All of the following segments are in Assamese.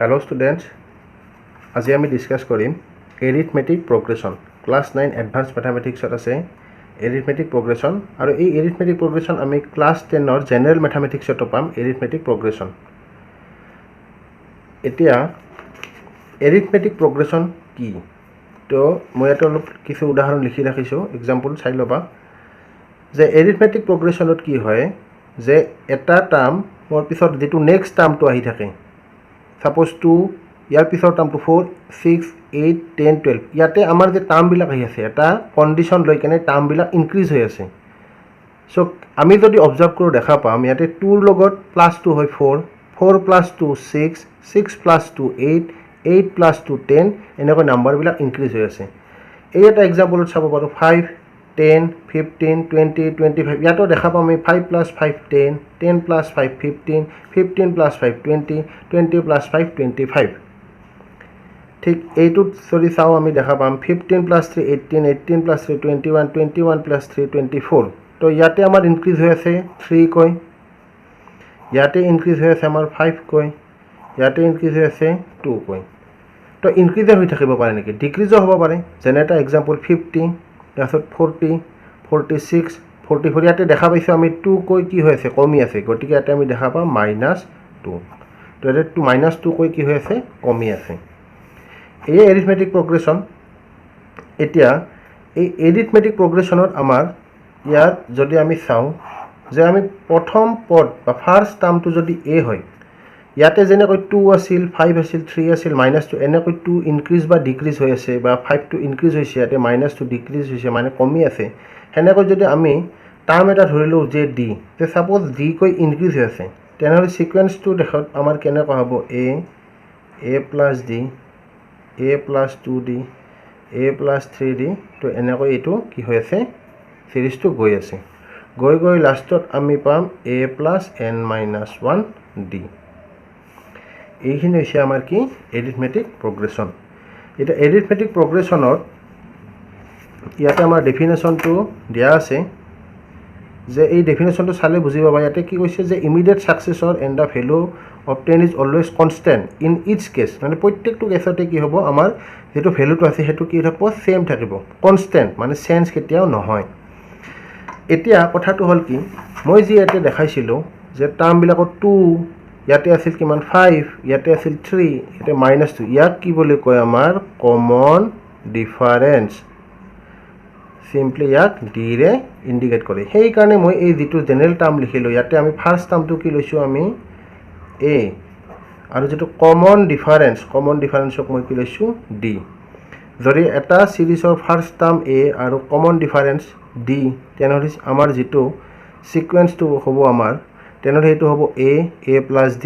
Hello students, আজি আমি ডিসকাস কৰিম এৰিথমেটিক প্ৰগ্ৰেশ্যন ক্লাছ 9 এডভান্স মেথমেটিক্সত আছে এৰিথমেটিক প্ৰগ্ৰেশ্যন আৰু এই এৰিথমেটিক প্ৰগ্ৰেশ্যন আমি ক্লাছ 10 ৰ জেনাৰেল মেথমেটিক্সত পাম এৰিথমেটিক প্ৰগ্ৰেশ্যন এতিয়া এৰিথমেটিক প্ৰগ্ৰেশ্যন কি তো মই এটা অলপ কিছু উদাহৰণ লিখি ৰাখিছো এক্সাম্পল চাই লবা যে এৰিথমেটিক প্ৰগ্ৰেশ্যনত কি হয় যে এটা টাৰ্ম মোৰ পিছত যেটো নেক্সট টাৰ্মটো আহি থাকে Suppose 2 ইয়াৰ পিছৰ টাৰ্মটো 4 6 8 10 12 ইয়াতে আমাৰ যে টাৰ্ম বিলাক আহি আছে এটা কন্ডিশন লৈ কেনে টাৰ্ম বিলাক ইনক্ৰিজ হৈ আছে সো আমি যদি অবজাৰ্ভ কৰো দেখা পাম ইয়াতে 2 ৰ লগত +2 হয় 4 4 + 2 6 6 + 2 8 8 + 2 10 এনেকৈ নাম্বাৰ বিলাক ইনক্ৰিজ হৈ আছে এই এটা এক্সাম্পলত চাব পাৰো 5 10 15 20 25 ইয়াতো দেখা পাম আমি 5 + 5 10 10 + 5 15 15 + 5 20 20 + 5 25 ঠিক এইটোত সৰি চাও আমি দেখা পাম 15 + 3 18 18 + 3 21 21 + 3 24 তো ইয়াতে আমাৰ ইনক্ৰিজ হৈ আছে 3 কই ইয়াতে ইনক্ৰিজ হৈ আছে আমাৰ 5 কই ইয়াতে ইনক্ৰিজ হৈ আছে 2 কই তো ইনক্ৰিজ হৈ থাকিব পাৰে নেকি ডিক্ৰিজও হ'ব পাৰে যেনে এটা এক্সাম্পল 50 তাৰছত 40 46 44 ইয়াতে দেখা পাইছো আমি 2 কই কি হৈ আছে কমি আছে গতিকে ইয়াতে আমি দেখা পাম -2 তো ইয়াতে -2 কই কি হৈ আছে কমি আছে এই এৰিথমেটিক প্ৰগ্ৰেশ্যন এতিয়া এই এৰিথমেটিক প্ৰগ্ৰেশ্যনত আমাৰ ইয়াত যদি আমি চাও যে আমি প্ৰথম পদ বা ফাৰ্স্ট টাৰ্মটো যদি a হয় ইয়াতে যেনেকৈ 2 আছিল 5 আছিল 3 আছিল -2 এনেকৈ 2 ইনক্ৰিজ বা ডিক্ৰিজ হৈ আছে বা 5 টো ইনক্ৰিজ হৈছে ইয়াতে -2 ডিক্ৰিজ হৈছে মানে কমি আছে হেনেকৈ যদি আমি টাৰ্ম এটা ধৰিলো যে d তে সাপোজ d কৈ ইনক্ৰিজ হৈ আছে তেনেহলে সিকোয়েন্সটো দেখত আমাৰ কেনেকৈ হ'ব a + d a + 2d a + 3d তো এনেকৈ এটো কি হৈ আছে সিরিজটো গৈ আছে গৈ লাষ্টত আমি পাম a + n - 1d এইখিনি হৈছে আমাৰ কি এৰিথমেটিক প্ৰগ্ৰেশ্যন এটা এৰিথমেটিক প্ৰগ্ৰেশ্যনৰ ইয়াতে আমাৰ ডেফিনেশনটো দিয়া আছে যে এই ডেফিনেশনটো চালে বুজি পাবা ইয়াতে কি কৈছে যে immediate successor and the value obtained is always constant in each case মানে প্ৰত্যেকটো কেছতে কি হ'ব আমাৰ যেটো ভ্যালুটো আছে হেতু কি হ'ব সেম থাকিব কনস্ট্যান্ট মানে চেঞ্জ কেতিয়াও নহয় এতিয়া কথাটো হল কি মই যি ইয়াতে দেখাইছিলো যে টাৰ্ম বিলাকত 2 ইয়াতে আছিল কিমান 5 ইয়াতে আছিল 3 ইয়াতে -2 ইয়াক কি বুলি কয় আমাৰ কমন ডিফাৰেন্স সিম্পলি ইয়াক d ৰে ইন্ডিকেট কৰে সেই কাৰণে মই এই যেটো জেনাৰেল টাৰ্ম লিখিলো ইয়াতে আমি ফাৰ্স্ট টাৰ্মটো কি লৈছো আমি a আৰু যেটো কমন ডিফাৰেন্সক মই কি লৈছো d যদি এটা সিৰিজৰ ফাৰ্স্ট টাৰ্ম a আৰু কমন ডিফাৰেন্স d তেনেহলে আমাৰ যেটো সিকোয়েন্সটো হ'ব আমাৰ তেনেহলে এটো হ'ব a + d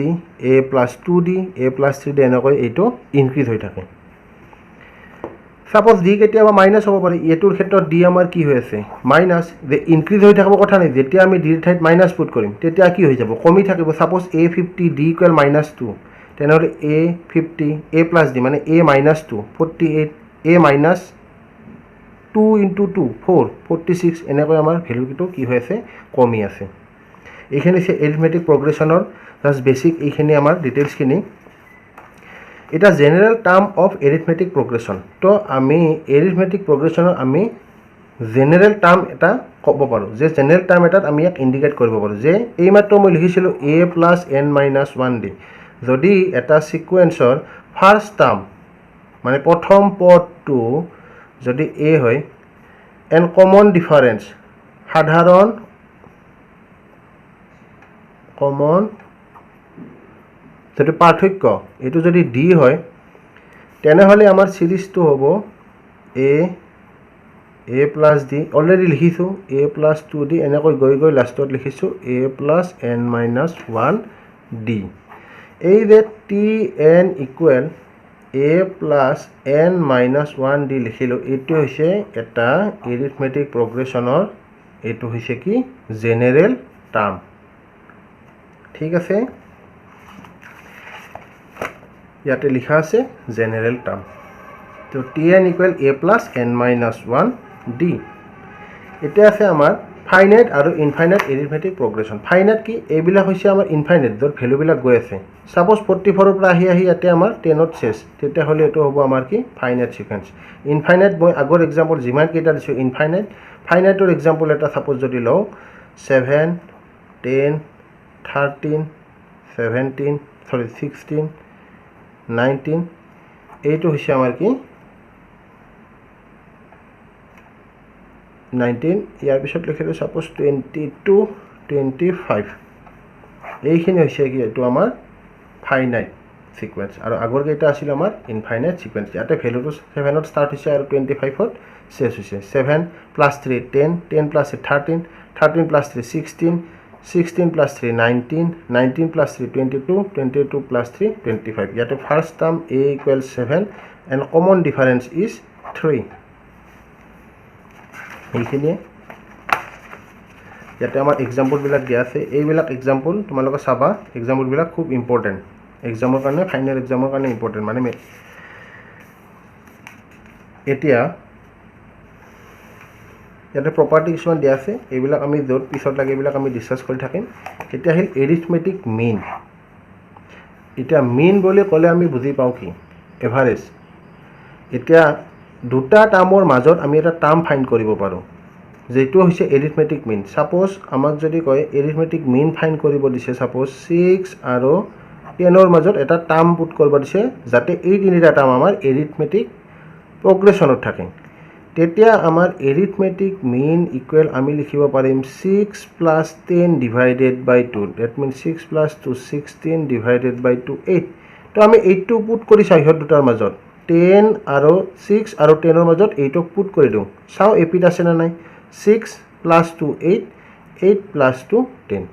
a + 2d a + 3d এনেকৈ এটো ইনক্ৰিজ হৈ থাকে সাপোজ d কেতিয়াবা মাইনাস হ'ব পাৰে এটোৰ ক্ষেত্ৰত d আমাৰ কি হৈ আছে মাইনাস যে ইনক্ৰিজ হৈ থাকিব কথা নাই যেতিয়া আমি d ৰ ঠাইত মাইনাস পুট কৰিম তেতিয়া কি হৈ যাব কমি থাকিব সাপোজ a 50 d = -2 তেনেহলে a 50 a + d মানে a - 2 48 a - 2 * 2 4 46 এনেকৈ আমাৰ ভ্যালুটো কি হৈ আছে কমি আছে এইখিনি আছে এৰিথমেটিক প্ৰগ্ৰেশ্যনৰ জাস্ট বেসিক এইখিনি আমাৰ ডিটেইলছ খিনি এটা জেনাৰেল টাৰ্ম অফ এৰিথমেটিক প্ৰগ্ৰেশন তো আমি এৰিথমেটিক প্ৰগ্ৰেশনৰ আমি জেনাৰেল টাৰ্ম এটা ক'ব পাৰো যে জেনাৰেল টাৰ্ম এটাত আমি এক ইন্ডিকেট কৰিব পাৰো যে এই মাত্ৰ মই লিখিছিলো a + n - 1d যদি এটা সিকোয়েন্সৰ ফাৰ্স্ট টাৰ্ম মানে প্ৰথম পদটো যদি a হয় এন কমন ডিফাৰেন্স সাধাৰণ কমন যেটো পাৰ্থক্য এটো যদি d হয় তেনেহলে আমাৰ সিৰিজটো হ'ব a + d অলৰেডি লিখিছো a + 2d এনেকৈ গৈ লাষ্টত লিখিছো a + n - 1d এই যে tn = a + n - 1d লিখিলো এটো হৈছে এটা এৰিথমেটিক প্ৰগ্ৰেশ্যনৰ এটো হৈছে কি জেনাৰেল টাৰ্ম ঠিক আছে ইয়াতে লিখা আছে জেনাৰেল টাৰ্ম তো tn = a + n - 1d এটা আছে আমাৰ ফাইনাইট আৰু ইনফাইনাইট এৰিথমেটিক প্ৰগ্ৰেশ্যন। ফাইনাইট কি? এইবিলাক হৈছে আমাৰ ইনফাইনাইট, য'ত ভেলুবিলাক গৈ আছে। ছাপ'জ 44ৰ পৰা আহি ইয়াতে আমাৰ 10ত চেছ, তেতিয়াহ'লে এইটো হ'ব আমাৰ কি? Finite sequence. ইনফাইনাইট মই আগৰ এক্সাম্পল যিমানকেইটা দিছোঁ ইনফাইনাইট, ফাইনাইটৰ এক্সাম্পল এটা ছাপ'জ যদি লওঁ 7, 10, 13, 16, 19, এইটো হৈছে আমাৰ কি? 19, ইয়াৰ পিছত লিখিলোঁ ছাপ'জ 22, 25, এইখিনি হৈছে কি? এইটো আমাৰ ফাইনাইট ছিকুৱেঞ্চ, আৰু আগৰ কেইটা আছিল আমাৰ ইনফাইনাইট ছিকুৱেঞ্চ। ইয়াতে ভেলুটো 7ত ষ্টাৰ্ট হৈছে আৰু 25ত চেছ হৈছে। 7 + 3 10, 10 + 3 13, 13 + 3 16, 16 + 3 19, 19 + 3 22, 22 + 3 25। ইয়াতে first term a = 7 and common difference is 3। এইখিনিয়ে ইয়াতে আমাৰ এক্সাম্পলবিলাক দিয়া আছে। এইবিলাক এক্সাম্পল তোমালোকে চাবা, এক্সাম্পলবিলাক খুব ইম্পৰ্টেণ্ট এক্সামৰ কাৰণে, ফাইনেল এক্সামৰ কাৰণে ইম্পৰ্টেণ্ট। মানে এতিয়া ইয়াতে প্ৰপাৰ্টি কিছুমান দিয়া আছে, এইবিলাক আমি য'ত পিছত লাগে এইবিলাক আমি ডিছকাছ কৰি থাকিম। এতিয়া আহিল এৰিথমেটিক মিন। এতিয়া মিন বুলি ক'লে আমি বুজি পাওঁ কি? এভাৰেজ। এতিয়া দুটা টাৰ্মৰ মাজত আমি এটা টাৰ্ম ফাইণ্ড কৰিব পাৰোঁ, যিটো হৈছে এৰিথমেটিক মিন। ছাপ'জ আমাক যদি কয় এৰিথমেটিক মিন ফাইণ্ড কৰিব দিছে, ছাপ'জ 6 আৰু 10ৰ মাজত এটা টাৰ্ম পুট কৰিব দিছে, যাতে এই তিনিটা টাৰ্ম আমাৰ এৰিথমেটিক প্ৰগ্ৰেশ্যনত থাকে, তেতিয়া আমাৰ এৰিথমেটিক মিন ইকুৱেল আমি লিখিব পাৰিম 6 + 10 / 2। ডেট মিন 6 + 2 16 / 2 8। তো আমি 8টো পুট কৰি চাওঁ ইহঁত দুটাৰ মাজত, 10 আৰু 6 আৰু 10ৰ মাজত 8ক পুট কৰি দিওঁ, চাওঁ এপিত আছে নে নাই। 6 + 2 8, 8 + 2 10।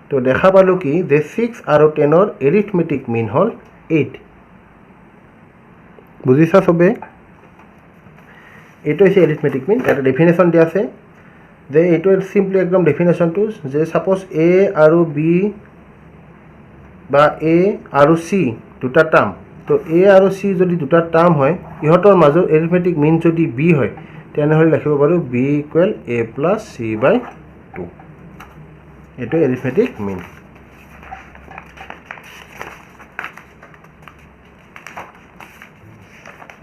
তো দেখা পালোঁ কি যে 6 আৰু 10ৰ এৰিথমেটিক মিন হ'ল 8। বুজিছা চবে? এইটো হৈছে এৰিথমেটিক মিন। এটা ডেফিনেশ্যন দিয়া আছে যে এইটো চিম্পলি একদম ডেফিনেশ্যনটো যে ছাপ'জ a আৰু b বা a আৰু c দুটা টাৰ্ম, তো a আৰু c যদি দুটা টাৰ্ম হয়, ইহঁতৰ মাজত এৰিথমেটিক মিন যদি b হয়, তেনেহ'লে লিখিব পাৰোঁ b = a + c/2। এইটো এৰিথমেটিক মিন।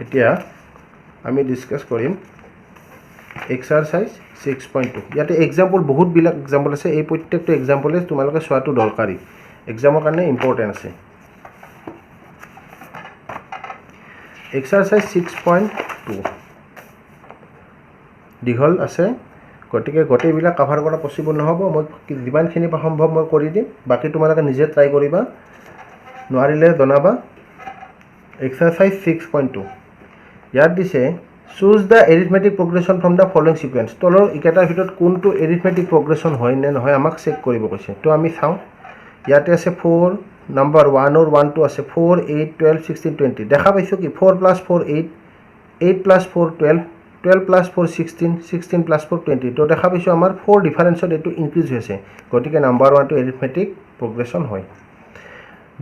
এতিয়া আমি ডিছকাছ কৰিম এক্সাৰচাইজ 6.2। ইয়াতে এক্সাম্পল বহুতবিলাক এক্সাম্পল আছে, এই প্ৰত্যেকটো এক্সাম্পলে তোমালোকে চোৱাটো দৰকাৰী, এক্সামৰ কাৰণে ইম্পৰ্টেণ্ট আছে। এক্সাৰচাইজ 6.2 দীঘল আছে, গতিকে গোটেইবিলাক কাভাৰ কৰা পচিবল নহ'ব। মই যিমানখিনি সম্ভৱ মই কৰি দিম, বাকী তোমালোকে নিজে ট্ৰাই কৰিবা, নোৱাৰিলে জনাবা। এক্সাৰচাইজ 6.2 ইয়াত দিছে choose the arithmetic progression from the following sequence. তলৰ এইকেইটাৰ ভিতৰত কোনটো এৰিথমেটিক প্ৰগ্ৰেশ্যন হয় নে নহয় আমাক চেক কৰিব কৈছে। তো আমি চাওঁ, ইয়াতে আছে 4 নম্বৰ 1ৰ 1টো আছে 4 8 12 16 20। দেখা পাইছোঁ কি 4 + 4 8, 8 + 4 12, 12 + 4 16, 16 + 4 20। তো দেখা পাইছোঁ আমাৰ 4 ডিফাৰেঞ্চত এইটো ইনক্ৰিজ হৈছে, গতিকে নাম্বাৰ 1টো এৰিথমেটিক প্ৰগ্ৰেশ্যন হয়।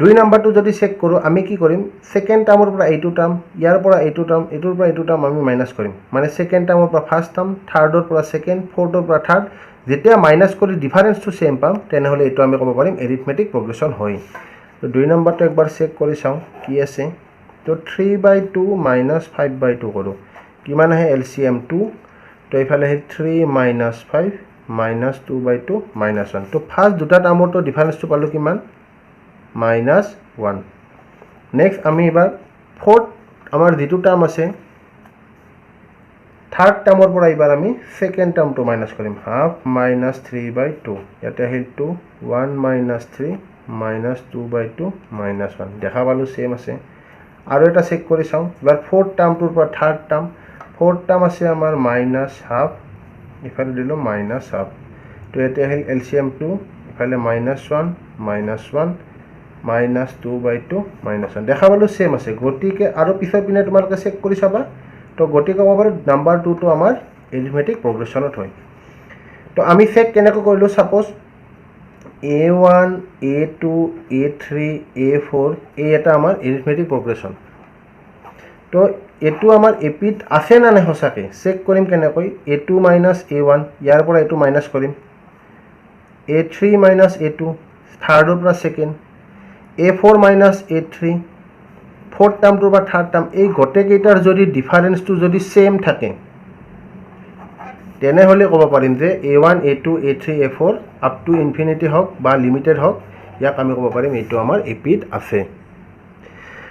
2 নম্বৰটো যদি চেক কৰোঁ, আমি কি কৰিম, ছেকেণ্ড টাৰ্মৰ পৰা এইটো টাৰ্ম, ইয়াৰ পৰা এইটো টাৰ্ম, এইটোৰ পৰা এইটো টাৰ্ম আমি মাইনাছ কৰিম। মানে ছেকেণ্ড টাৰ্মৰ পৰা ফাৰ্ষ্ট টাৰ্ম, থাৰ্ডৰ পৰা ছেকেণ্ড, ফ'ৰ্থৰ পৰা থাৰ্ড, যেতিয়া মাইনাছ কৰি ডিফাৰেঞ্চটো ছেম পাম, তেনেহ'লে এইটো আমি ক'ব পাৰিম এৰিথমেটিক প্ৰগ্ৰেশ্যন হয়। তো 2 নম্বৰটো একবাৰ চেক কৰি চাওঁ কি আছে। তো 3/2 - 5/2 কৰোঁ, কিমান আহে LCM 2। তো এইফালে আহে 3 - 5 - 2/2 - 1। তো ফাৰ্ষ্ট দুটা টাৰ্মৰটো ডিফাৰেঞ্চটো পালোঁ কিমান, -1। নেক্সট আমি এবাৰ ফ'ৰ্থ আমাৰ যিটো টাৰ্ম আছে, থাৰ্ড টাৰ্মৰ পৰা এইবাৰ আমি ছেকেণ্ড টাৰ্মটো মাইনাছ কৰিম, হাফ -3/2। ইয়াতে আহিল 2 1 - 3 -2/2 -1। দেখা পালোঁ ছেম আছে। আৰু এটা চেক কৰি চাওঁ, এবাৰ ফ'ৰ্থ টাৰ্মটোৰ পৰা থাৰ্ড টাৰ্ম, ফ'ৰ্থ টাৰ্ম আছে আমাৰ -1/2, ইফালে দিলোঁ -1/2। তো ইয়াতে আহিল LCM 2, ইফালে -1 -1 -2/2 -1। দেখা পালোঁ ছেম আছে, গতিকে আৰু পিছৰ পিনে তোমালোকে চেক কৰি চাবা। তো গতিকে ক'ব পাৰোঁ নাম্বাৰ 2টো আমাৰ এৰিথমেটিক প্ৰগ্ৰেশ্যনত হয়। তো আমি চেক কেনেকৈ কৰিলোঁ, suppose A1 A2 A3 A4 এই এটা আমাৰ এৰিথমেটিক প্ৰগ্ৰেশ্যন। তো এইটো আমাৰ এপিত আছে নে নাই সঁচাকৈ চেক কৰিম কেনেকৈ, A2 - A1, ইয়াৰ পৰা এইটো মাইনাছ কৰিম, A3 minus A2 থাৰ্ডৰ পৰা second A4 minus A3 fourth টাৰ্মটোৰ পৰা থাৰ্ড টাৰ্ম এই গোটেইকেইটাৰ যদি ডিফাৰেন্সটো যদি সেম থাকে তেনেহলে ক'ব পাৰিম যে A1 A2 A3 A4 up to infinity হওক বা লিমিটেড হওক ইয়াক আমি ক'ব পাৰিম এইটো আমাৰ এপিত আছে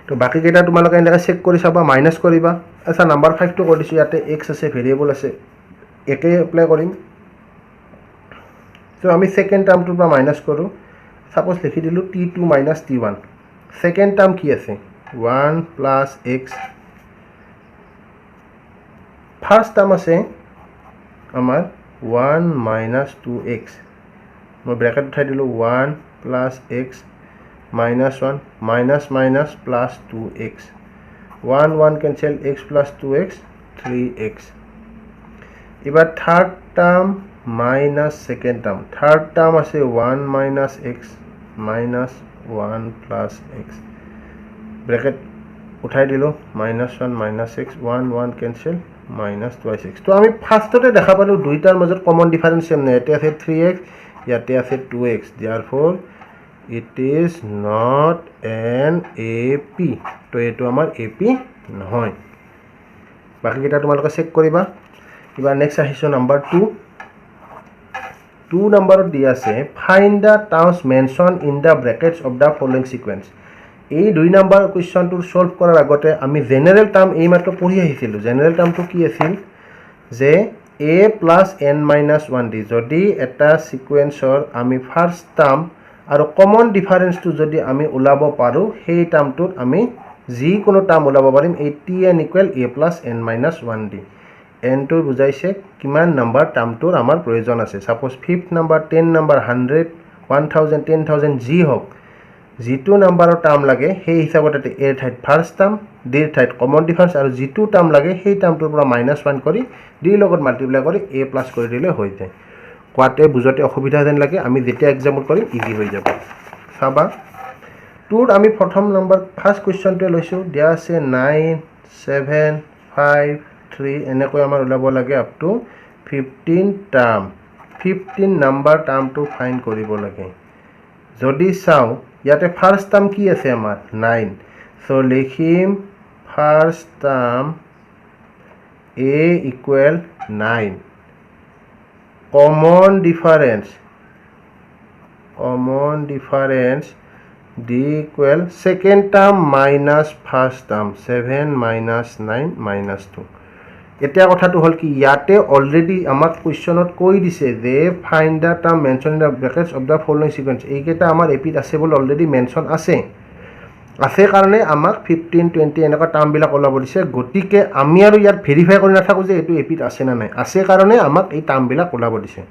তো বাকি কেইটা তোমালোকে এনেকৈ চেক কৰি চাবা মাইনাস কৰিবা আচ্ছা নাম্বাৰ 5 টো কৰি দিছো ইয়াতে x আছে ভেৰিয়েবল আছে একে এপ্লাই কৰিম তো আমি সেকেন্ড টাৰ্মটোৰ পৰা মাইনাস কৰো সাপোজ লিখি দিলো t2 minus t1 second term কি আছে 1 plus x ফার্স্ট টার্ম আছে আমার 1 minus 2x মই ব্র্যাকেট উঠাই দিলো 1 plus x minus 1 minus minus plus 2x 1 1 cancel x plus 2x 3x এবার third term minus second term third term আছে 1 minus x minus 1 plus x bracket উঠাই দিলো minus 1 minus x 1 1 cancel minus 2x তো আমি ফার্স্টতে দেখা পালো দুইটাৰ মাজত কমন ডিফারেন্স সেম নাই এতে আছে 3x ইয়াতে আছে 2x therefore it is not an AP তো এটো আমাৰ AP নহয় বাকি কেইটা তোমালোকে চেক কৰিবা এবাৰ নেক্সট আহিছো নাম্বাৰ 2 নম্বৰত দি আছে find the terms mention in the brackets of the following sequence এই 2 নম্বৰ কোৱেশ্চনটো সলভ কৰাৰ আগতে আমি জেনাৰেল টাৰ্ম এই মাত্ৰ পঢ়ি আহিছিলো জেনাৰেল টার্মটো কি আছিল যে a plus n minus 1 দি যদি এটা সিকোয়েন্সৰ আমি ফাৰ্স্ট টাৰ্ম আৰু কমন ডিফাৰেন্সটো যদি আমি উলাব পাৰো সেই টাৰ্মটোত আমি যি কোনো টাৰ্ম উলাব পাৰিম এই tn equal a plus n minus 1 the n to বুজাইছে কিমান নাম্বার টাৰ্মটোৰ আমাৰ প্ৰয়োজন আছে suppose 5th number 10 number 100 1000 10000 G হোক জিটো নাম্বাৰৰ টাৰ্ম লাগে সেই হিচাপতে এৰ ঠাইত ফাৰ্স্ট টাৰ্ম ডিৰ ঠাইত কমন ডিফাৰেন্স আৰু জিটো টাৰ্ম লাগে সেই টাৰ্মটোৰ পৰা -1 কৰি ডি লগত মাল্টিপ্লাই কৰি a প্লাস কৰি দিলে হৈ যায় কোৱাতে বুজতে অসুবিধা যেন লাগে আমি যেতিয়া এক্সাম্পল কৰিম ইজি হৈ যাব চাবা টুৰ আমি প্ৰথম নাম্বাৰ ফাৰ্স্ট কোৱেশ্চনটো লৈছো দিয়া আছে 9 7 5 3 এনেকৈ আমাৰ উলাব লাগে আপ টু 15 টাৰ্ম 15 নাম্বাৰ টাৰ্মটো ফাইন্ড কৰিব লাগে যদি চাও ইয়াতে ফাৰ্স্ট টাৰ্ম কি আছে আমাৰ 9 সো লিখিম first term a equal 9 common difference d equal second term minus first term 7 minus 9 minus 2 এতিয়া কথাটো হল কি ইয়াতে অলরেডি আমাক কোৱেশ্চনত কৈ দিছে যে find the term mention in the brackets of the following sequence এইকেইটা আমাৰ এপিত আছে বল অলৰেডি মেনশন আছে কাৰণে আমাক 15 20 এনেকা টাৰ্ম বিলাক ওলাব দিছে গতিকে আমি আৰু ইয়াত ভেৰিফাই কৰি নাথাকো যে এটো এপিত আছে না নাই আছে কাৰণে আমাক এই টাৰ্ম বিলাক ওলাব দিছে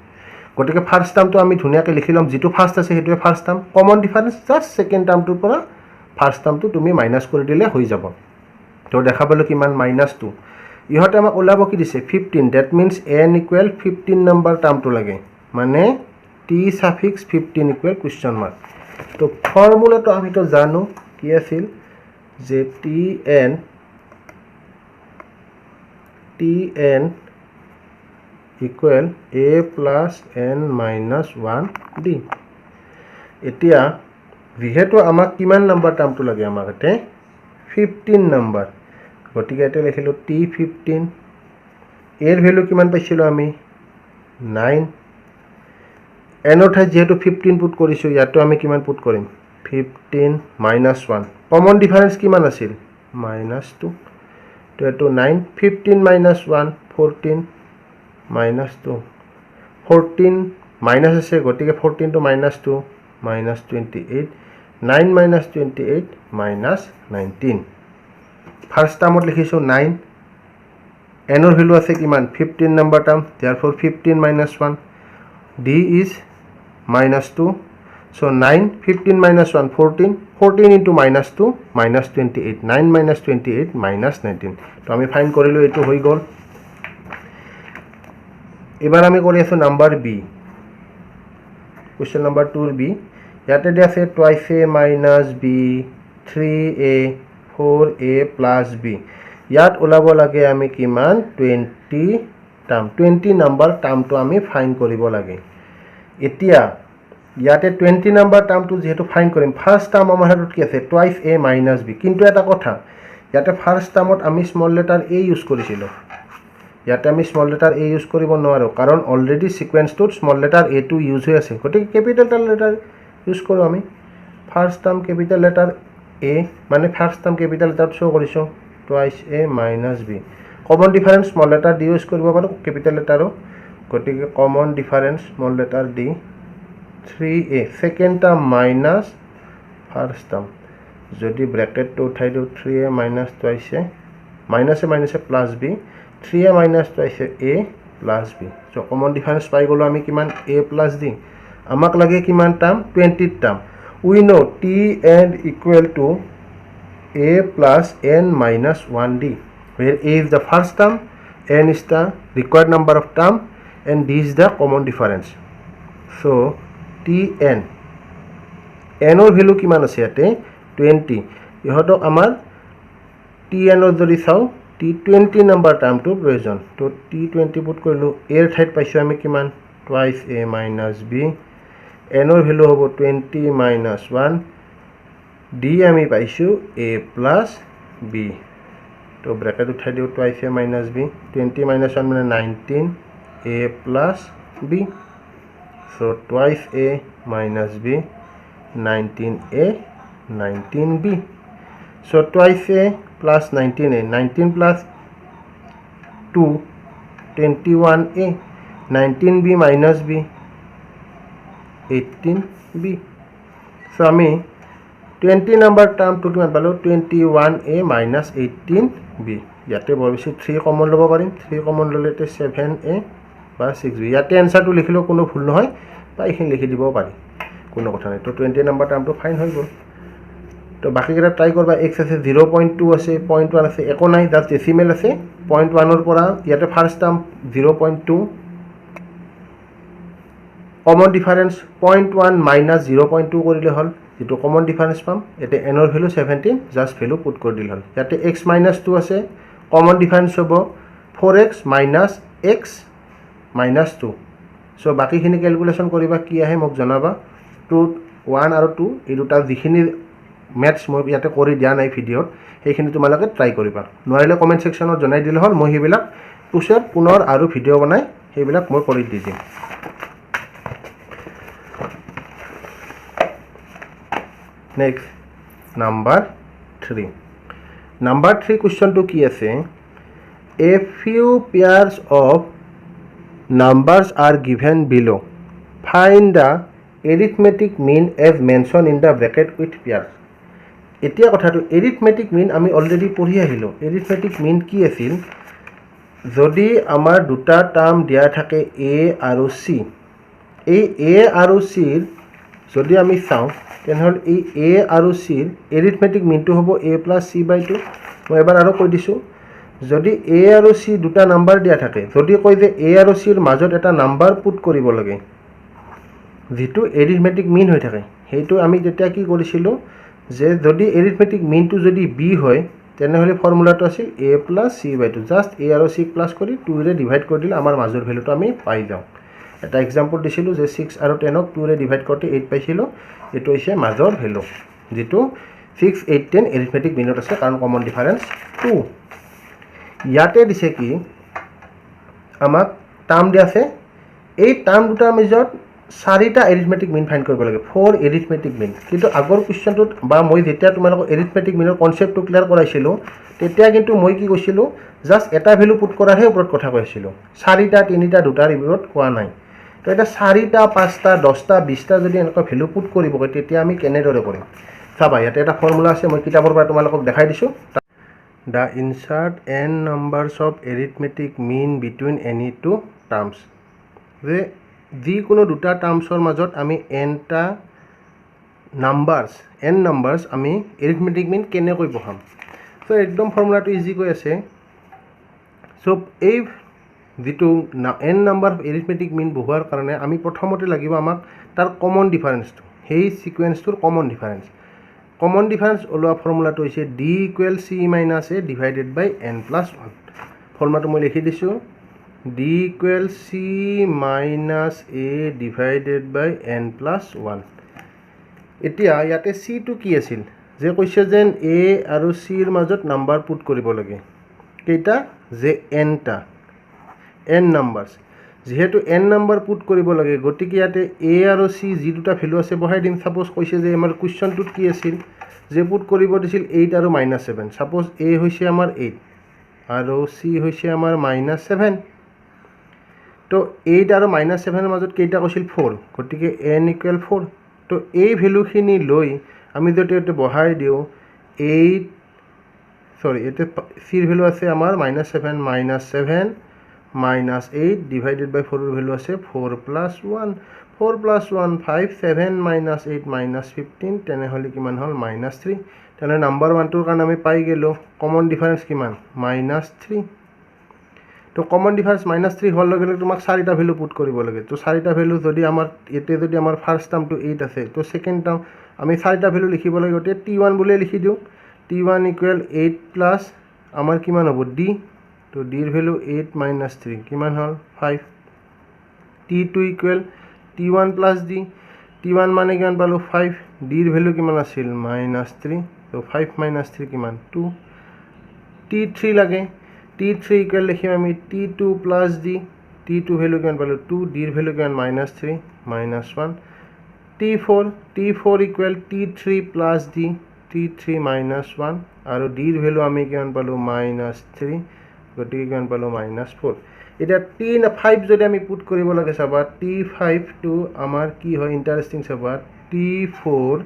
গতিকে ফাৰ্স্ট টাৰ্মটো আমি ধুনিয়াকৈ লিখি লম যেটো ফাৰ্স্ট আছে হেটোৱে first term common difference just second টাৰ্মটোৰ পৰা ফাৰ্স্ট টাৰ্মটো তুমি মাইনাস কৰি দিলে হৈ যাব তো দেখা পালো কিমান -2 ইহতে আমাক ওলাব কি দিছে 15 that means n equal 15 number টার্মটো লাগে মানে t suffix 15 equal question mark তো ফর্মুলাটো আমি তো জানো কি আছিল যে tn equal a plus n minus 1 d এতিয়া যেহেতু আমাক কিমান নাম্বার টার্মটো লাগে আমাক এতে 15 নাম্বার গতিকে এটা লিখিলো t15 এর ভ্যালু কিমান পাইছিলো আমি 9 n অৰ ঠাইত যেহেতু 15 পুট কৰিছো ইয়াতো আমি কিমান পুট কৰিম 15 minus 1 কমন ডিফারেন্স কিমান আছিল -2 তো এটো 9 15 minus 1 14 minus 2 14 মাইনাস আছে গতিকে 14 to -2 -28 9 minus 28 minus 19 ফার্স্ট টার্মত লিখিছো 9 n অর ভ্যালু আছে কিমান 15 number term therefore 15 minus 1 d is -2 so 9 15 minus 1 14 14 into -2 -28 9 minus 28 minus 19 তো আমি ফাইন্ড কৰিলো এটো হৈ গল এবাৰ আমি কৰি আছো number b question number 2 b ইয়াতে দিয়া আছে twice a minus b 3a 4a plus b ইয়াত ওলাব লাগে আমি কিমান 20 টার্ম 20 নাম্বার টার্মটো আমি ফাইন্ড কৰিব লাগে এতিয়া ইয়াতে 20 নাম্বাৰ টাৰ্মটো যেহেতু ফাইন কৰিম ফাৰ্ষ্ট টাৰ্ম আমাৰ হাতত কি আছে টুৱাইস a মাইনাস b কিন্তু এটা কথা ইয়াতে ফাৰ্ষ্ট টাৰ্মত আমি স্মল লেটাৰ a ইউজ কৰিছিলোঁ ইয়াতে আমি স্মল লেটাৰ a ইউজ কৰিব নোৱাৰো কাৰণ অলৰেডি সিকোয়েন্সটোত স্মল লেটাৰ a টো ইউজ হৈ আছে গতিকে কেপিটেল লেটাৰ ইউজ কৰোঁ আমি first term capital letter a মানে ফাৰ্ষ্ট টাৰ্ম কেপিটেল লেটাৰ শো কৰিছো twice a minus b common difference small letter d use কৰিব পাৰো কেপিটেল লেটাৰো গতিকে common difference small letter d 3a second term minus first term যদি ব্ৰ্যাকেট তো উঠাই দিও 3a minus twice a minus a minus a plus b 3a minus twice a plus b so common difference পাই গলো আমি কিমান a প্লাস d আমাক লাগে কিমান term 20 term we know t and equal to a plus n minus 1d where a is the first term n is the required number of term and d is the common difference so tn n or value কিমান আছে ইয়াতে 20 ইহতক আমাৰ tn or যদি চাও t20 নাম্বাৰ টাৰ্মটো প্ৰয়োজন তো t20 পুট কৰিলো এৰ ঠাইত পাইছো আমি কিমান twice a minus b n or value হ'ব 20 minus 1 d আমি পাইছো a plus b তো ব্র্যাকেট উঠাই দিও twice a minus b 20 minus 1 মানে 19 a plus b so twice a minus b 19a 19b so twice a plus 19a 19 plus 2 21a 19b minus b 18b so আমি 20 number term to কিমান পালো 21a minus 18b ইয়াতে বলছি 3 কমন লব পাৰিম 3 কমন ললেতে 7a বা 6b ইয়াতে আনসাৰটো লিখিলো কোনো ভুল নহয় বা এইখিনি লিখি দিব পাৰি কোনো কথা নাই তো 20 নাম্বাৰ টাৰ্মটো ফাইন হৈ গল তো বাকি কেটা ট্রাই করবা x আছে 0.2 আছে 0.1 আছে একো নাই জাস্ট ডেসিমেল আছে 0.1 এর পৰা ইয়াতে first term 0.2 common difference 0.1 minus 0.2 কৰিলে হল যেটো কমন ডিফাৰেন্স পাম এতে n এৰ ভ্যালু 17 জাস্ট ভ্যালু পুট কৰি দিল হল ইয়াতে x - 2 আছে কমন ডিফাৰেন্স হ'ব 4x - x - 2 সো বাকিখিনি ক্যালকুলেশন কৰিবা কি আহে মোক জনাবা 2 1 আৰু 2 এই দুটা যিখিনি ম্যাথছ মই ইয়াতে কৰি দিয়া নাই ভিডিওত সেইখিনি তোমালোকে ট্ৰাই কৰিবা নোৱাৰিলে কমেন্ট সেকশনত জনাই দিলে হল মই হেবিলাক পুনৰ পুনৰ আৰু ভিডিও বনাই হেবিলাক মই কৰি দি দিম নেক্সট নাম্বার 3 নাম্বার 3 কোশ্চনটো কি আছে a few pairs of numbers are given below find the arithmetic mean as mentioned in the bracket with pairs এতিয়া কথাটো arithmetic mean আমি অলরেডি পঢ়ি আহিলো arithmetic mean কি আছিল যদি আমাৰ দুটা টাৰ্ম দিয়া থাকে a আৰু c এই a আৰু c যদি আমি চাও তেনেহলে এই a আৰু c ৰ arithmetic mean টো হ'ব a plus c/2 মই এবাৰ আৰু কৈ দিছো যদি a আৰু c দুটা নাম্বাৰ দিয়া থাকে যদি কই যে a আৰু c ৰ মাজত এটা নাম্বাৰ পুট কৰিব লাগে যেটো arithmetic mean হৈ থাকে হেইটো আমি যেতিয়া কি কৰিছিলো যে যদি arithmetic mean টো যদি b হয় তেনেহলে ফৰ্মুলাটো আছিল a plus c/2 just a আৰু c প্লাস কৰি 2 ৰে ডিভাইড কৰি দিলে আমাৰ মাজৰ ভ্যালুটো আমি পাই যাও এটা एग्जांपल দিছিলো যে 6 আৰু 10 ক 2 ৰে ডিভাইড কৰতে 8 পাইছিলো এটো হৈছে মাজৰ ভ্যালু যেটো 6 8 10 arithmetic mean আছে কাৰণ কমন ডিফাৰেন্স 2 ইয়াতে দিছে কি আমাক টাৰ্ম দিয়া আছে এই টাৰ্ম দুটাৰ মাজত চাৰিটা arithmetic mean ফাইন্ড কৰিব লাগে 4 arithmetic mean কিন্তু আগৰ কোশ্চনটোত বা মই যেতিয়া তোমালোকক arithmetic meanৰ কনসেপ্টটো ক্লিয়াৰ কৰাইছিলো তেতিয়া কিন্তু মই কি কৈছিলো জাস্ট এটা ভ্যালু পুট কৰাৰহে ওপৰত কথা কৈছিলো চাৰিটা তিনিটা দুটাৰ ওপৰত কোৱা নাই তো এটা চাৰিটা পাঁচটা 10টা 20টা যদি এনেকা ভ্যালু পুট কৰিব কয় তেতিয়া আমি কেনেদৰে কৰিম চাবা ইয়াতে এটা ফৰ্মুলা আছে মই কিতাপৰ পৰা তোমালোকক দেখাই দিছো the insert n numbers of arithmetic mean between any two terms যে যিকোনো দুটা টাৰ্মসৰ মাজত আমি n টা নাম্বাৰস আমি arithmetic mean কেনেকৈ বহাম সো একদম ফৰ্মুলাটো ইজি কৈ আছে সো এই যেটো n number of arithmetic mean বহুৱাৰ কাৰণে আমি প্ৰথমতে লাগিব আমাক তাৰ কমন ডিফাৰেন্সটো সেই সিকোয়েন্সটোৰ কমন ডিফাৰেন্স ওলোৱা ফৰ্মুলাটো হৈছে d = c - a divided by n plus 1 ফৰ্মুলাটো মই লিখি দিছো d equal c minus a divided by n plus 1 এতিয়া ইয়াতে c টো কি আছিল যে কৈছে যেন a আৰু c ৰ মাজত নাম্বাৰ পুট কৰিব লাগে কেইটা যে n টা n নাম্বাৰস যেহেতু n নাম্বাৰ পুট কৰিব লাগে গতিকে ইয়াতে a আৰু c যি দুটা ভ্যালু আছে বহাই দিম সাপোজ কৈছে যে আমাৰ কোৱেশ্চনটোত কি আছিল যে পুট কৰিব দিছিল 8 আৰু -7 সাপোজ a হৈছে আমাৰ 8 আৰু c হৈছে আমাৰ -7 তো 8 আৰু -7 ৰ মাজত কেইটা কৈছিল 4 গতিকে n = 4 তো এই ভ্যালুখিনি লৈ আমি যদি এতে বহাই দিও 8 সরি এতে c ৰ ভ্যালু আছে আমাৰ -7 -7 -8 divided by 4 ৰ ভ্যালু আছে 4 + 1 4 + 1 5 7 -8 -15 তেনে হলে কিমান হল -3 তেনে নাম্বার 1 টোৰ কাৰণে আমি পাই গেলো কমন ডিফাৰেন্স কিমান -3 তো কমন ডিফাৰেন্স -3 হোৱাৰ লগে লগে তোমাক চাৰিটা ভ্যালু পুট কৰিব লাগে তো চাৰিটা ভ্যালু যদি আমাৰ এতে যদি আমাৰ ফাৰ্স্ট টাৰ্মটো 8 আছে তো সেকেন্ড টাৰ্ম আমি চাৰিটা ভ্যালু লিখিব লাগে গতে t1 বুলি লিখি দিও t1 = 8 প্লাস আমাৰ কিমান হ'ব d তো d ৰ ভ্যালু 8 - 3 কিমান হল 5 t2 = t1 plus d t1 মানে কিমান পালো 5 d ৰ ভ্যালু কিমান আছিল -3 তো 5 - 3 কিমান 2 t3 লাগে t3 = লিখিম আমি t2 plus d t2 value কিমান পালো 2 d ৰ ভ্যালু কিমান -3 -1 t4 = t3 plus d t3 -1 আৰু d ৰ ভ্যালু আমি কিমান পালো -3 গতিকে কিমান পালো -4 এটা 5 যদি আমি পুট কৰিব লাগে চাবা t5 টো আমাৰ কি হয় ইন্টাৰেস্টিং চাবা t4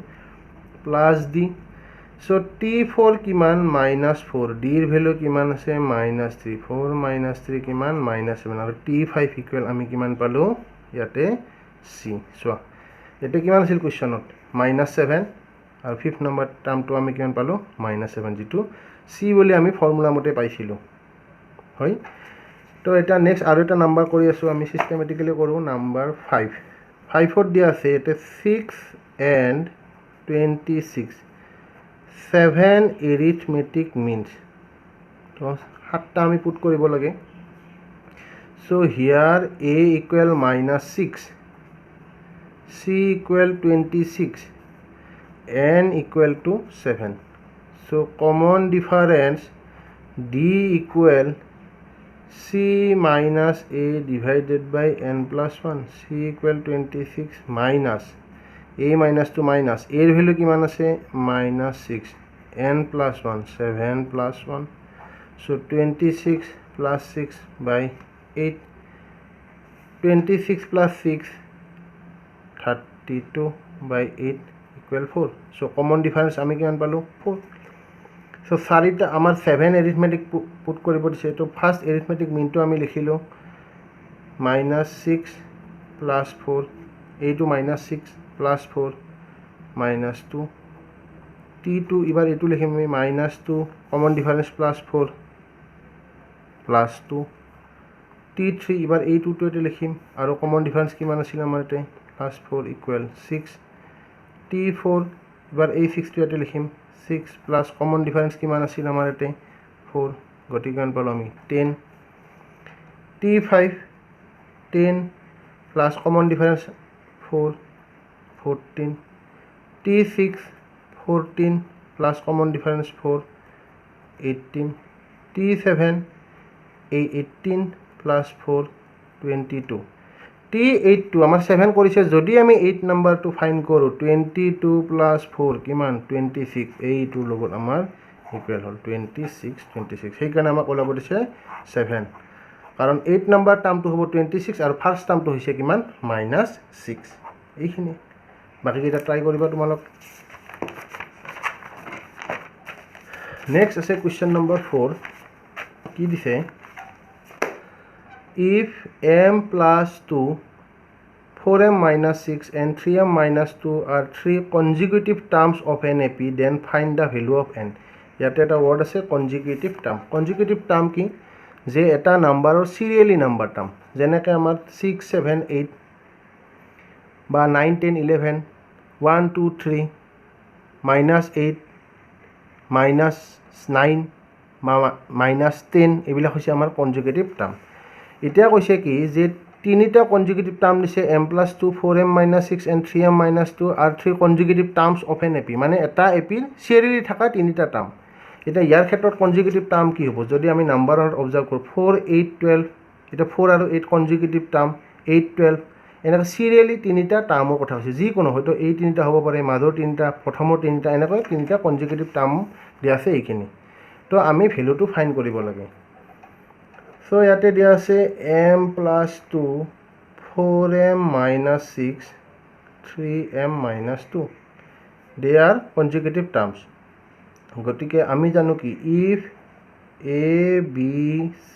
plus d so t4 কিমান -4 d ৰ ভ্যালু কিমান আছে -3 4 - 3 কিমান -7 আৰু t5 = আমি কিমান পালো ইয়াতে c সো এতে কিমান আছিল কোৱেশ্চনত -7 আৰু 5th নম্বৰ টাৰ্মটো আমি কিমান পালো -7 যেটো c বুলি আমি ফৰ্মুলা মতে পাইছিলো হয় তো এটা নেক্সট আৰু এটা নাম্বাৰ কৰি আছো আমি সিস্টেমেটিক্যালি কৰো নাম্বার 5 5ত দিয়া আছে এতে 6 and 26 7 arithmetic means তো সাতটা আমি পুট কৰিব লাগে so here a = -6 c = 26 n = 7 so common difference d = c minus a divided by n plus 1 c = 26 minus a minus to minus a ৰ ভ্যালু কিমান আছে -6 n plus 1 7 plus 1 so 26 plus 6 by 8 26 plus 6 32 by 8 = 4 so common difference আমি কিমান পালো 4 so চাৰিটা আমাৰ 7 arithmetic পুট কৰিব দিছে তো ফার্স্ট arithmetic mean টো আমি লিখিলো -6 plus 4 এইটো -6 plus 4 -2 t2 এবাৰ এইটো লিখিম আমি -2 common difference plus 4 plus 2 t3 এবাৰ এইটো টো লিখিম আৰু কমন ডিফাৰেন্স কিমান আছিল আমাৰ এতে plus 4 = 6 t4 এবাৰ এই 6 টো এতে লিখিম 6 plus common difference কিমান আছিল আমাৰ এতে 4 গতি কিমান পালো আমি 10 t5 10 plus common difference 4 14 t6 14 plus common difference 4 18 t7 18 plus 4 22 t8 টো আমাৰ 7 কৰিছে যদি আমি 8 নাম্বাৰটো ফাইন্ড কৰো 22 plus 4 কিমান 26 এইটো লগত আমাৰ ইকুৱেল হল 26 সেইকাৰণে আমাক ওলাব দিছে 7 কাৰণ 8 নাম্বাৰ টাৰ্মটো হ'ব 26 আৰু ফাৰ্স্ট টাৰ্মটো হৈছে কিমান -6 এইখিনি বাকি কেইটা ট্ৰাই কৰিবা তোমালোক নেক্সট আছে কোৱেশ্চন নম্বৰ 4 কি দিছে if m plus 2 4m minus 6 and 3m minus 2 are three consecutive terms of an AP then find the value of n ইয়াতে এটা ওয়ার্ড আছে consecutive term কি যে এটা নাম্বাৰৰ সিৰিয়ালি নাম্বাৰ টাৰ্ম যেনেকৈ আমাৰ 6 7 8 বা 9 10 11 1 2 3 -8 -9 -10 এইবিলাক হৈছে আমাৰ consecutive term এতিয়া কৈছে কি যে তিনিটা কনজুগেটিভ টার্ম দিছে m+2 4m - 6 and 3m - 2 are three consecutive terms of an AP মানে এটা এপিৰ সিৰিয়ালি থকা তিনিটা টাৰ্ম এটা ইয়াৰ ক্ষেত্ৰত কনজুগেটিভ টাৰ্ম কি হ'ব যদি আমি নাম্বাৰত অবজাৰ্ভ কৰো 4 8 12 এটা 4 আৰু 8 কনজুগেটিভ টাৰ্ম 8 12 এনেকৈ সিৰিয়ালি তিনিটা টাৰ্মৰ কথা কৈছে যিকোনো হয়তো এই তিনিটা হ'ব পাৰে মাজৰ তিনিটা প্ৰথমৰ তিনিটা এনেকৈ তিনিটা কনজুগেটিভ টাৰ্ম দিয়া আছে এইখিনি তো আমি ভ্যালুটো ফাইন কৰিব লাগে সো ইয়াতে দিয়া আছে m+2 4m - 6 3m - 2 they are consecutive terms গতিকে আমি জানো কি if a b c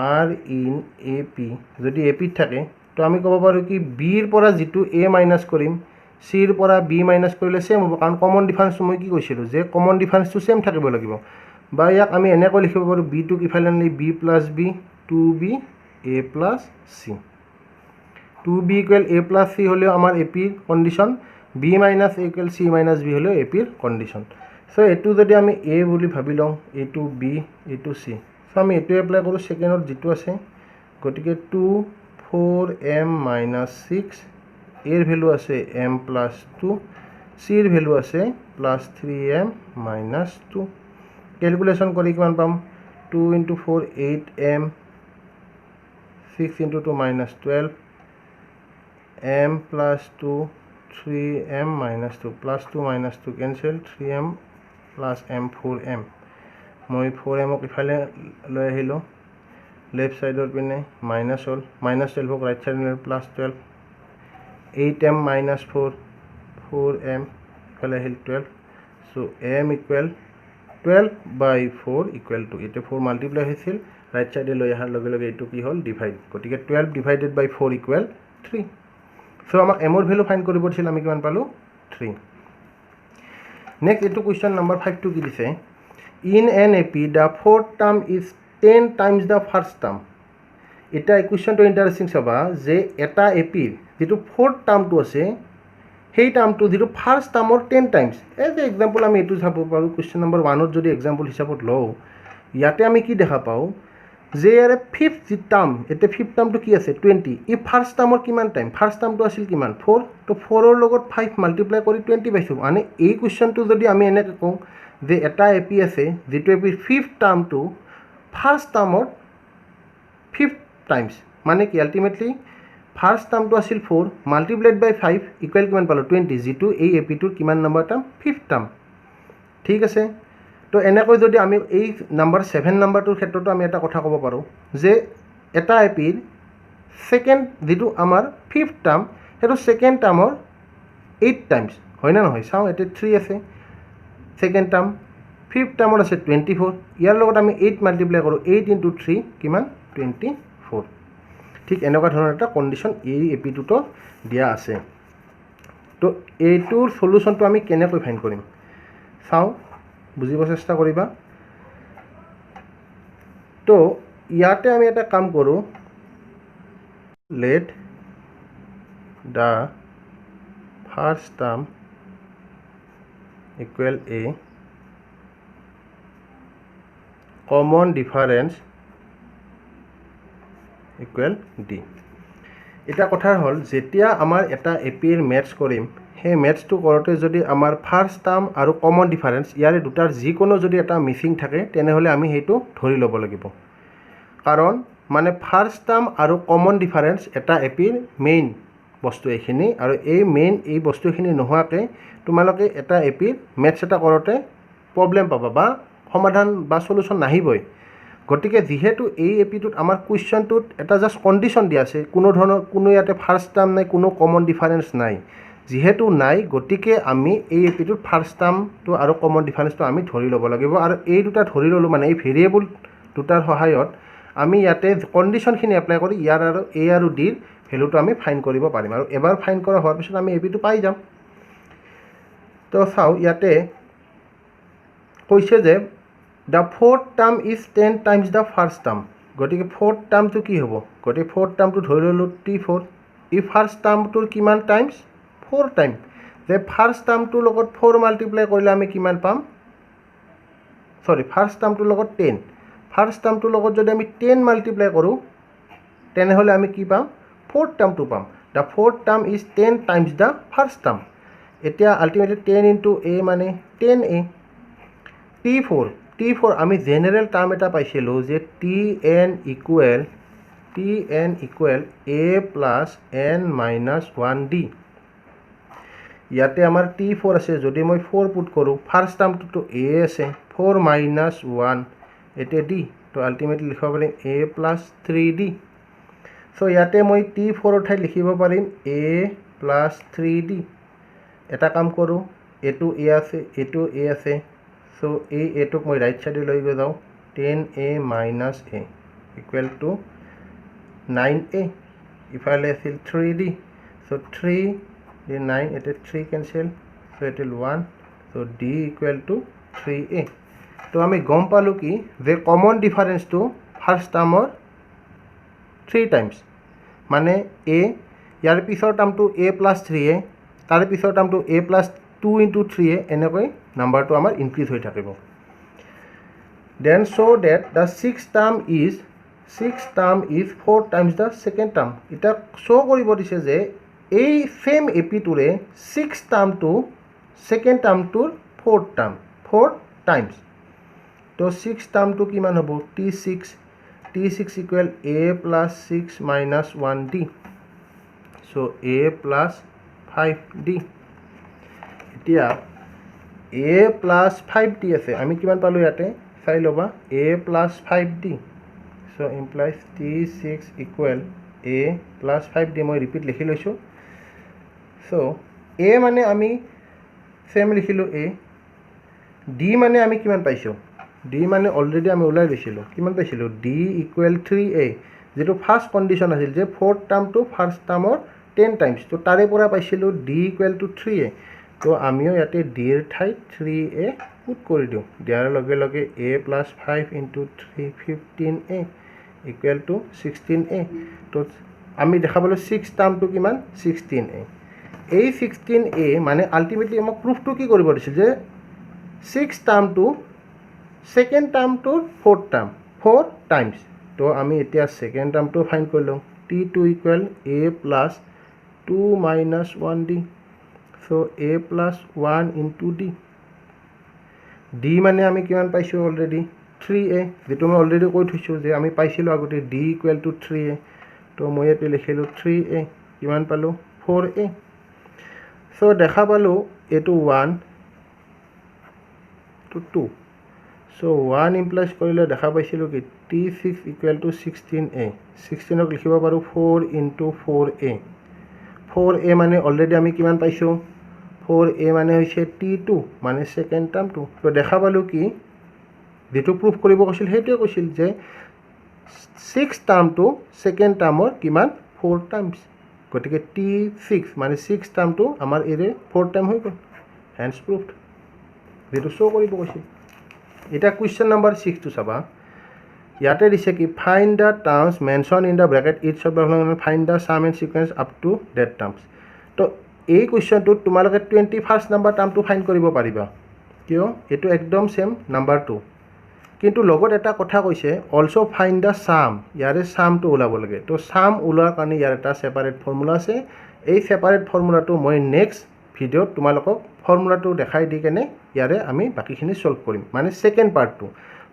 are in ap যদি ap থাকে তো আমি ক'ব পাৰো কি b ৰ পৰা যেটো a মাইনাস কৰিম c ৰ পৰা b মাইনাস কৰিলে সেম হ'ব কাৰণ কমন ডিফাৰেন্স মই কি কৈছিলো যে কমন ডিফাৰেন্সটো সেম থাকিব লাগিব বা ইয়াক আমি এনেকৈ লিখিব পাৰো b টো ইফালে আনি b + b 2b a + c 2b = a + c হলে আমাৰ ap ৰ condition b - a = c - b হলে ap ৰ কন্ডিশন সো এটো যদি আমি a বুলি ভাবি লওঁ এটো b এটো c সো আমি এটো এপ্লাই কৰো সেকেন্ডত যেটো আছে গতিকে 2 4m - 6 এর ভ্যালু আছে m+2 c এর ভ্যালু আছে +3m - 2 ক্যালকুলেশন কৰি কিমান পাম 2 * 4 8m 6 * 2 -12 m+2 3m - 2 +2 - 2 cancel 3m + m 4m মই 4m ক ইফালে লৈ আহিলো লেফট সাইডৰ পিনে মাইনাস হল -12 ক ৰাইট সাইড লৈ +12 8m - 4 4m ইফালে আহিল 12 সো m = 12/4 = 2 এটা 4 মাল্টিপ্লাই হৈছিল রাইট সাইডে লৈ আহাৰ লগে লগে এটো কি হল ডিভাইড গতিকে 12/4 = 3 সো আমাক m ৰ ভ্যালু ফাইন্ড কৰিব দিছিল আমি কিমান পালো 3 নেক্সট এটো কোৱেশ্চন নাম্বাৰ 5 টো কি দিছে in an AP the fourth term is 10 times the first term এটা কোৱেশ্চনটো ইন্টারেস্টিং চাবা যে এটা AP যেটো fourth term টো আছে সেই টার্মটো যেটো ফার্স্ট টাৰ্মৰ 10 টাইমস এজ এ এক্সাম্পল আমি এটো চাব পাৰো কোৱেশ্চন নাম্বাৰ 1 ত যদি এক্সাম্পল হিচাপত লও ইয়াতে আমি কি দেখা পাও যে ইয়াৰে ফিফথ টাৰ্ম এতে ফিফথ টাৰ্মটো কি আছে 20 ই ফাৰ্স্ট টাৰ্মৰ কিমান টাইম ফাৰ্স্ট টাৰ্মটো আছিল কিমান 4 তো 4 ৰ লগত 5 মাল্টিপ্লাই কৰি 20 পাইছো মানে এই কোৱেশ্চনটো যদি আমি এনেকৈ কওঁ যে এটা এপি আছে যেটো এপি ফিফথ টার্মটো ফার্স্ট টাৰ্মৰ ফিফথ টাইমস মানে কি আলটিমেটলি ফার্স্ট টার্মটো আছিল 4 মাল্টিপ্লাইড বাই 5 ইকুয়াল কিমান পালো 20 যেটো এই এপিটোৰ কিমান নম্বৰ টাৰ্ম ফিফথ টাৰ্ম ঠিক আছে তো এনেকৈ যদি আমি এই নাম্বাৰ 7 নাম্বাৰটোৰ ক্ষেত্ৰতো আমি এটা কথা ক'ব পাৰো যে এটা এপিৰ সেকেন্ড যেটো আমাৰ ফিফথ টাৰ্ম হেটো সেকেন্ড টাৰ্মৰ 8 টাইমস হয় না নহয় চাও এতে 3 আছে সেকেন্ড টার্ম ফিফথ টাৰ্মৰ আছে 24 ইয়াৰ লগত আমি 8 মাল্টিপ্লাই কৰো 8 * 3 কিমান 24 ঠিক এনেকুৱা ধৰণৰ এটা কন্ডিশন এই এপিটোটো দিয়া আছে তো এইটোৰ সলিউশনটো আমি কেনেকৈ ফাইন্ড কৰিম চাও বুজিব চেষ্টা কৰিবা তো ইয়াতে আমি এটা কাম কৰো let the first term equal a common difference equal d এটা কথা হল যেতিয়া আমাৰ এটা এপিৰ ম্যাথছ কৰিম সেই ম্যাথছটো কৰোতে যদি আমাৰ ফাৰ্স্ট টাৰ্ম আৰু কমন ডিফাৰেন্স ইয়াৰে দুটাৰ যিকোনো যদি এটা মিসিং থাকে তেনেহলে আমি হেতু ধৰি ল'ব লাগিব কাৰণ মানে ফাৰ্স্ট টাৰ্ম আৰু কমন ডিফাৰেন্স এটা এপিৰ মেইন বস্তু এখিনি আৰু এই মেইন এই বস্তুখিনি নোহোৱাকে তোমালোকে এটা এপিৰ ম্যাথছ এটা কৰোতে প্ৰবলেম পাবা বা সমাধান বা সলিউশন নাহিবই গতিকে যেহেতু এই এপিটোত আমাৰ কোৱেশ্চনটোত এটা জাস্ট কন্ডিশন দিয়া আছে কোনো ধৰণৰ কোনো ইয়াতে ফাৰ্স্ট টাৰ্ম নাই কোনো কমন ডিফাৰেন্স নাই যেহেতু নাই গতিকে আমি এই এপিটোত ফাৰ্স্ট টাৰ্মটো আৰু কমন ডিফাৰেন্সটো আমি ধৰি ল'ব লাগিব আৰু এই দুটা ধৰি ললো মানে এই ভেৰিয়েবল দুটাৰ সহায়ত আমি ইয়াতে কন্ডিশনখিনি এপ্লাই কৰি ইয়াৰ আৰু a আৰু d ৰ ভ্যালুটো আমি ফাইন্ড কৰিব পাৰিম আৰু এবাৰ ফাইন্ড কৰা হোৱাৰ পিছত আমি এপিটো পাই যাম তো চাও ইয়াতে কৈছে যে the fourth term is 10 times the first term গতিকে fourth term to কি হ'ব গতিকে fourth term to ধৰি ললো t4 ই first term toৰ কিমান টাইমস 4 টাইম যে first term to লগত 4 মাল্টিপ্লাই কৰিলে আমি কিমান পাম সৰি first term to লগত 10 ফাৰ্ষ্ট টাৰ্মটোৰ লগত যদি আমি 10 মাল্টিপ্লাই কৰোঁ তেনেহ'লে আমি কি পাম ফ'ৰ্থ টাৰ্মটো পাম the fourth term is 10 times the first term এতিয়া আল্টিমেটলি 10 ইনটু a মানে 10a t4 আমি জেনেৰেল টাৰ্ম এটা পাইছিলোঁ যে tn equal a plus n minus 1d ইয়াতে আমাৰ t4 আছে যদি মই 4 পুট কৰোঁ ফাৰ্ষ্ট টাৰ্মটোতো a আছে 4 মাইনাছ 1 এতিয়া d তো আল্টিমেটলি লিখিব পাৰিম a প্লাছ 3d সো ইয়াতে মই t4 ঠাইত লিখিব পাৰিম a প্লাছ 3d এটা কাম কৰোঁ এটো a আছে সো এটোক মই ৰাইট সাইডে লৈ গৈ যাওঁ 10a minus a equal to 9a ইফালে আছিল 3d so 3 the 9 it is 3 cancel so it will 1 so d equal to 3a तो আমি গম পালো কি যে কমন ডিফারেন্স টু ফার্স্ট টাৰ্মৰ 3 টাইমস মানে a ইয়াৰ পিছৰ টাৰ্মটো a plus 3a তাৰ পিছৰ টাৰ্মটো a plus 2 into 3a এনেকৈ নাম্বাৰটো আমাৰ ইনক্ৰিজ হৈ থাকিব then show that the sixth term is 4 times the second term এটা শো কৰিব দিছে যে এই সেম এপিটোৰে 6 টাৰ্মটো সেকেন্ড টাৰ্মটোৰ 4 টাইমস তো 6 টাৰ্মটো কিমান হ'ব t6 equal a plus 6 minus 1d so a plus 5d এতিয়া a plus 5d আছে আমি কিমান পালো ইয়াতে চাই লবা a plus 5d so implies t6 equal a plus 5d মই ৰিপিট লিখি লৈছো so a মানে আমি সেম লিখিলো a d মানে আমি কিমান পাইছো d মানে অলৰেডি আমি উলাই লৈছিলো কিমান পাইছিলো d equal 3a যেটো ফাৰ্স্ট কন্ডিশন আছিল যে ফোৰ্থ টাৰ্ম টু ফাৰ্স্ট টাৰ্মৰ 10 টাইমস তো তাৰে পৰা পাইছিলো d equal to 3a তো আমিও ইয়াতে d এৰ ঠাইত 3a পুট কৰি দিও দিয়াৰ লগে লগে a plus 5 into 3 15a equal to 16a তো আমি দেখা পালো 6 টার্মটো কিমান 16a এই 16a মানে আল্টিমেটলি আমাক প্রুফটো কি কৰিব দিছিল যে 6 টাৰ্মটো সেকেন্ড টাৰ্মটো 4 টাইমস তো আমি এতিয়া সেকেন্ড টাৰ্মটো ফাইন্ড কৰিলো t2 equal a plus 2 minus 1d so a plus 1 into d d মানে আমি কিমান পাইছো অলৰেডি 3a যেটো মই অলৰেডি কৈ থৈছো যে আমি পাইছিলো আগতে d equal to 3a তো মই এতে লিখিলো 3a কিমান পালো 4a so দেখা পালো এটো 1 to 2 so 1 ইমপ্লাইজ কৰিলে দেখা পাইছিলো কি t6 equal to 16a 16 ক লিখিব পাৰো 4 into 4a মানে অলৰেডি আমি কিমান পাইছো 4a মানে হৈছে t2 মানে সেকেন্ড টাৰ্মটো তো দেখা পালো কি যেটো প্ৰুফ কৰিব কৈছিল হেইটোৱে কৈছিল যে 6 টাৰ্মটো সেকেন্ড টাৰ্মৰ কিমান 4 টাইমস গতিকে t6 মানে 6 টাৰ্মটো আমাৰ এৰে 4 টাইম হৈ গ'ল হেন্স প্ৰুফড যেটো শো কৰিব কৈছিল এটা কোৱেশ্চন নাম্বাৰ 6 টো চাবা ইয়াতে দিছে কি find the terms mention in the bracket each of the following find the sum and sequence up to that terms তো এই কোৱেশ্চনটো তোমালোকে 21st নাম্বাৰ টাৰ্মটো ফাইন্ড কৰিব পাৰিবা কিয় এটো একদম সেম নাম্বাৰ 2 কিন্তু লগত এটা কথা কৈছে অলসো ফাইন্ড দা সাম ইয়াৰে সামটো ওলাব লাগে তো সাম ওলোৱাৰ কাৰণে ইয়াৰ এটা সেপাৰেট ফৰ্মুলা আছে এই সেপাৰেট ফৰ্মুলাটো মই নেক্সট ভিডিওত তোমালোকক ফৰ্মুলাটো দেখাই দি কেনে ইয়াৰে আমি বাকিখিনি সলভ কৰিম মানে সেকেন্ড পাৰ্টটো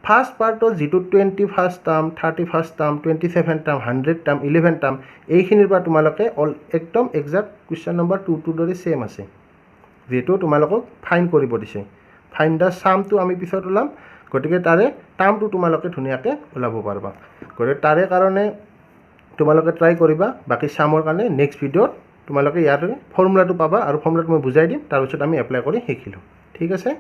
ফাৰ্স্ট পাৰ্টৰ যেটো 21st term 31st term 27th term 100th term 11th term এইখিনিৰ পৰা তোমালোকে একদম এক্সাক্ট কোৱেশ্চন নম্বৰ 2 টো দৰে সেম আছে যেটো তোমালোকক ফাইন্ড কৰিব দিছে ফাইন্ড দা সামটো আমি পিছত ওলাম গতিকে তাৰে টাৰ্মটো তোমালোকে ধুনিয়াকে ওলাব পাৰবা গতিকে তাৰে কাৰণে তোমালোকে ট্ৰাই কৰিবা বাকি সামৰ কাৰণে নেক্সট ভিডিওত তোমালোকে ইয়াৰ ফৰ্মুলাটো পাবা আৰু ফৰ্মুলাটো মই বুজাই দিম তাৰ পিছত আমি এপ্লাই কৰি শিকিলো ঠিক আছে